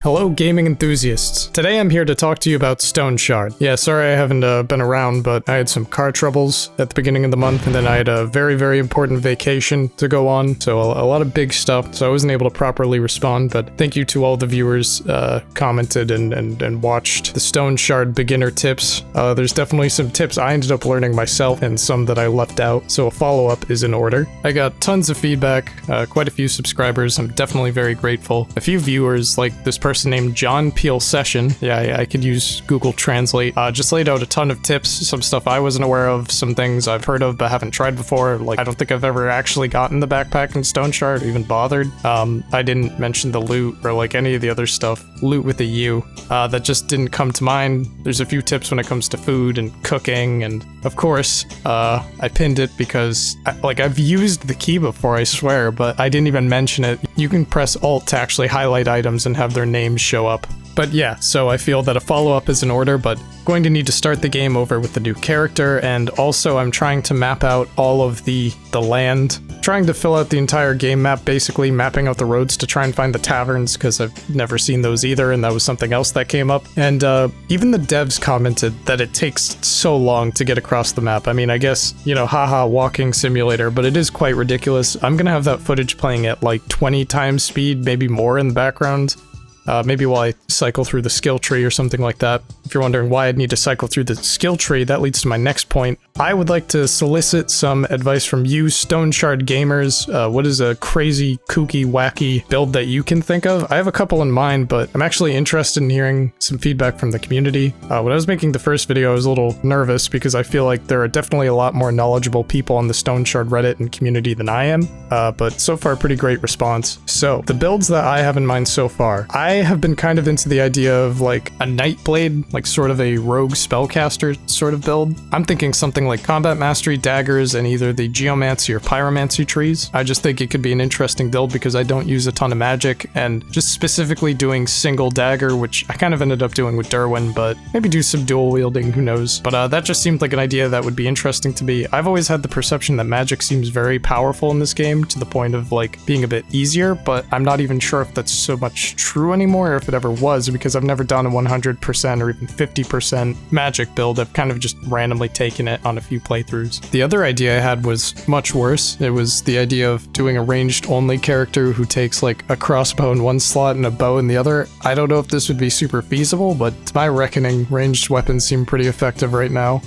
Hello gaming enthusiasts. Today I'm here to talk to you about Stoneshard. Yeah, sorry I haven't been around, but I had some car troubles at the beginning of the month, and then I had a very important vacation to go on, so a lot of big stuff, so I wasn't able to properly respond, but thank you to all the viewers commented and watched the Stoneshard beginner tips. There's definitely some tips I ended up learning myself, and some that I left out, so a follow-up is in order. I got tons of feedback, quite a few subscribers, I'm definitely very grateful. A few viewers, like this person named John Peel Session, yeah, I could use Google Translate, just laid out a ton of tips, some stuff I wasn't aware of, some things I've heard of but haven't tried before, like I don't think I've ever actually gotten the backpack in Stoneshard or even bothered. I didn't mention the loot or like any of the other stuff, loot with a U, that just didn't come to mind. There's a few tips when it comes to food and cooking, and of course, I pinned it because I've used the key before, I swear, but I didn't even mention it. You can press Alt to actually highlight items and have their names show up. But yeah, so I feel that a follow-up is in order, but going to need to start the game over with the new character, and also I'm trying to map out all of the land. Trying to fill out the entire game map, basically mapping out the roads to try and find the taverns, because I've never seen those either, and that was something else that came up. And even the devs commented that it takes so long to get across the map. I mean, I guess, you know, haha, walking simulator, but it is quite ridiculous. I'm gonna have that footage playing at like 20 times speed, maybe more in the background. Maybe while I cycle through the skill tree or something like that. If you're wondering why I'd need to cycle through the skill tree, that leads to my next point. I would like to solicit some advice from you Stoneshard gamers. What is a crazy, kooky, wacky build that you can think of? I have a couple in mind, but I'm actually interested in hearing some feedback from the community. When I was making the first video, I was a little nervous because I feel like there are definitely a lot more knowledgeable people on the Stoneshard Reddit and community than I am, but so far pretty great response. So, the builds that I have in mind so far, I have been kind of into the idea of like a Nightblade, like sort of a rogue spellcaster sort of build. I'm thinking something like combat mastery, daggers, and either the geomancy or pyromancy trees. I just think it could be an interesting build because I don't use a ton of magic, and just specifically doing single dagger, which I kind of ended up doing with Derwin, but maybe do some dual wielding, who knows. But that just seemed like an idea that would be interesting to me. I've always had the perception that magic seems very powerful in this game to the point of like being a bit easier, but I'm not even sure if that's so much true anymore, or if it ever was, because I've never done a 100% or even 50% magic build. I've kind of just randomly taken it on a few playthroughs. The other idea I had was much worse. It was the idea of doing a ranged only character who takes like a crossbow in one slot and a bow in the other. I don't know if this would be super feasible, but to my reckoning, ranged weapons seem pretty effective right now.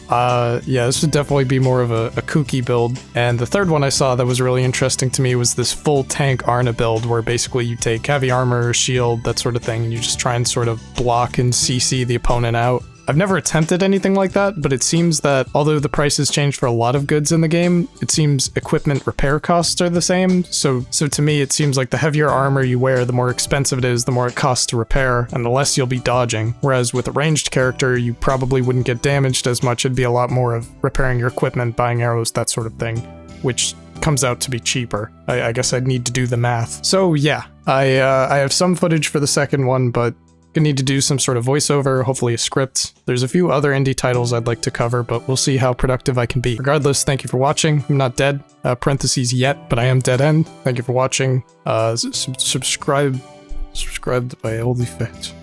Yeah, this would definitely be more of a kooky build. And the third one I saw that was really interesting to me was this full tank Arna build, where basically you take heavy armor, shield, that sort of thing, and you just try and sort of block and CC the opponent out. I've never attempted anything like that, but it seems that although the prices change for a lot of goods in the game, it seems equipment repair costs are the same. So to me, it seems like the heavier armor you wear, the more expensive it is, the more it costs to repair, and the less you'll be dodging. Whereas with a ranged character, you probably wouldn't get damaged as much. It'd be a lot more of repairing your equipment, buying arrows, that sort of thing, which comes out to be cheaper. I guess I'd need to do the math. So yeah, I have some footage for the second one, but gonna need to do some sort of voiceover, hopefully a script. There's a few other indie titles I'd like to cover, but we'll see how productive I can be. Regardless, thank you for watching. I'm not dead, parentheses yet, but I am dead end. Thank you for watching. Subscribe to my old effect.